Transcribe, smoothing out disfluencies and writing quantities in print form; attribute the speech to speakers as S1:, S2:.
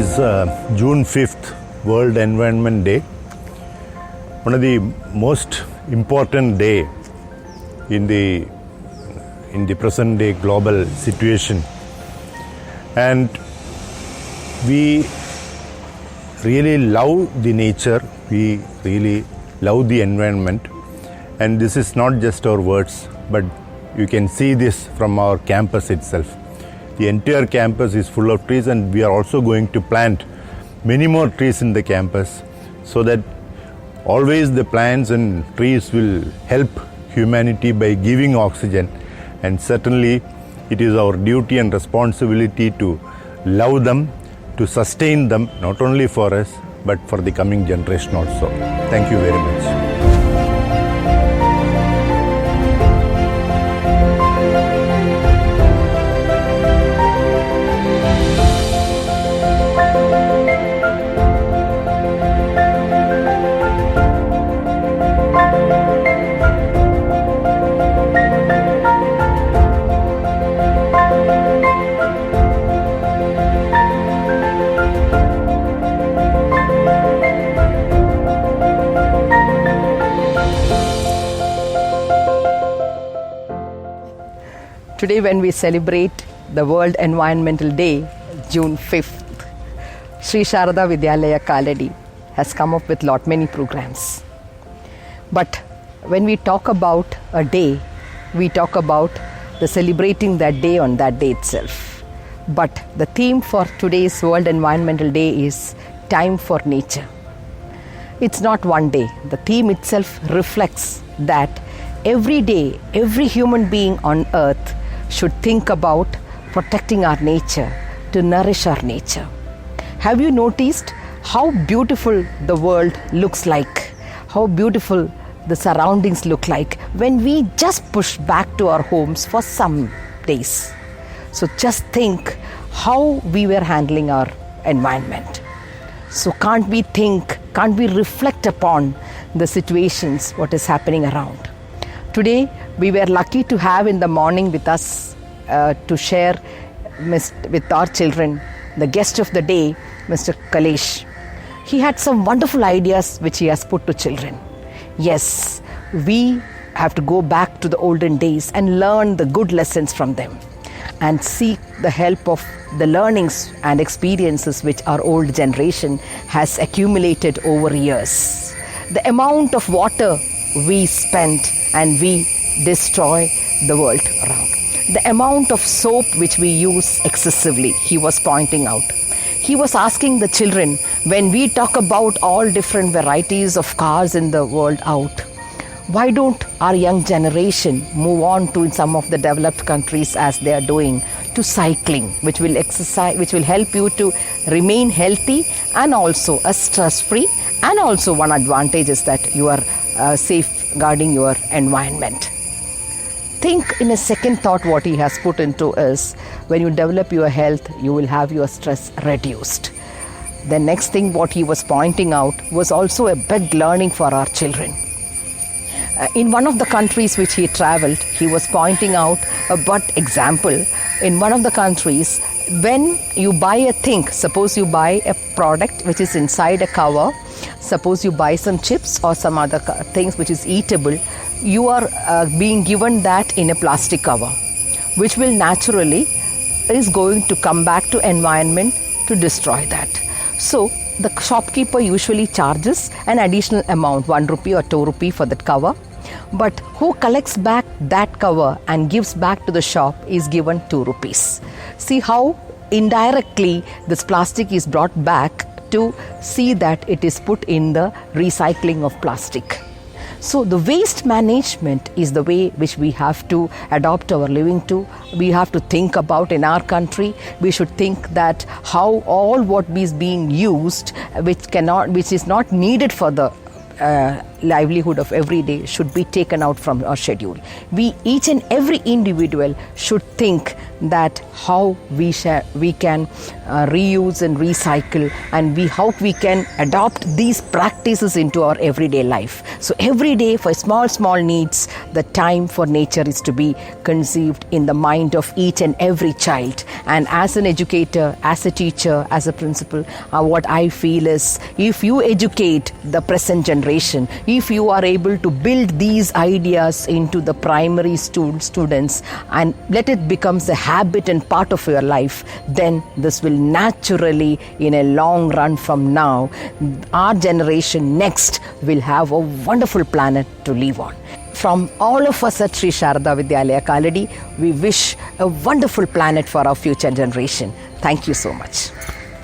S1: is June 5th, World Environment Day. One of the most important day in the present day global situation. And we really love the nature, we really love the environment. And this is not just our words, but you can see this from our campus itself. The entire campus is full of trees, and we are also going to plant many more trees in the campus so that always the plants and trees will help humanity by giving oxygen. And certainly it is our duty and responsibility to love them, to sustain them, not only for us, but for the coming generation also. Thank you very much.
S2: Today, when we celebrate the World Environmental Day, June 5th, Sri Sharada Vidyalaya Kaladi has come up with many programs. But when we talk about a day, we talk about the celebrating that day on that day itself. But the theme for today's World Environmental Day is Time for Nature. It's not one day. The theme itself reflects that every day, every human being on earth should think about protecting our nature, to nourish our nature. Have you noticed how beautiful the world looks like, how beautiful the surroundings look like when we just push back to our homes for some days? So just think how we were handling our environment. So can't we reflect upon the situations, what is happening around? Today, we were lucky to have in the morning with us to share with our children, the guest of the day, Mr. Kalesh. He had some wonderful ideas which he has put to children. Yes, we have to go back to the olden days and learn the good lessons from them and seek the help of the learnings and experiences which our old generation has accumulated over years. The amount of water we spend and we destroy the world around. The amount of soap which we use excessively, he was pointing out. He was asking the children, when we talk about all different varieties of cars in the world out, why don't our young generation move on to in some of the developed countries as they are doing to cycling, which will help you to remain healthy and also stress-free, and also one advantage is that you are safeguarding your environment. Think in a second thought what he has put into is, when you develop your health, you will have your stress reduced. The next thing what he was pointing out was also a big learning for our children. In one of the countries which he traveled, he was pointing out a but example. In one of the countries, when you buy a thing, suppose you buy a product which is inside a cover, suppose you buy some chips or some other things which is eatable, you are being given that in a plastic cover, which will naturally is going to come back to environment to destroy that. So the shopkeeper usually charges an additional amount, 1 rupee or 2 rupee for that cover. But who collects back that cover and gives back to the shop is given 2 rupees. See how indirectly this plastic is brought back to see that it is put in the recycling of plastic. So the waste management is the way which we have to adopt our living to. We have to think about in our country. We should think that how all what is being used, which is not needed for the livelihood of every day should be taken out from our schedule. We, each and every individual, should think that how we can reuse and recycle, and how we can adopt these practices into our everyday life. So every day, for small needs, the time for nature is to be conceived in the mind of each and every child. And as an educator, as a teacher, as a principal, what I feel is, if you educate the present generation, if you are able to build these ideas into the primary students and let it become a habit and part of your life, then this will naturally, in a long run from now, our generation next will have a wonderful planet to live on. From all of us at Sri Sharada Vidyalaya Kaladi, we wish a wonderful planet for our future generation. Thank you so much.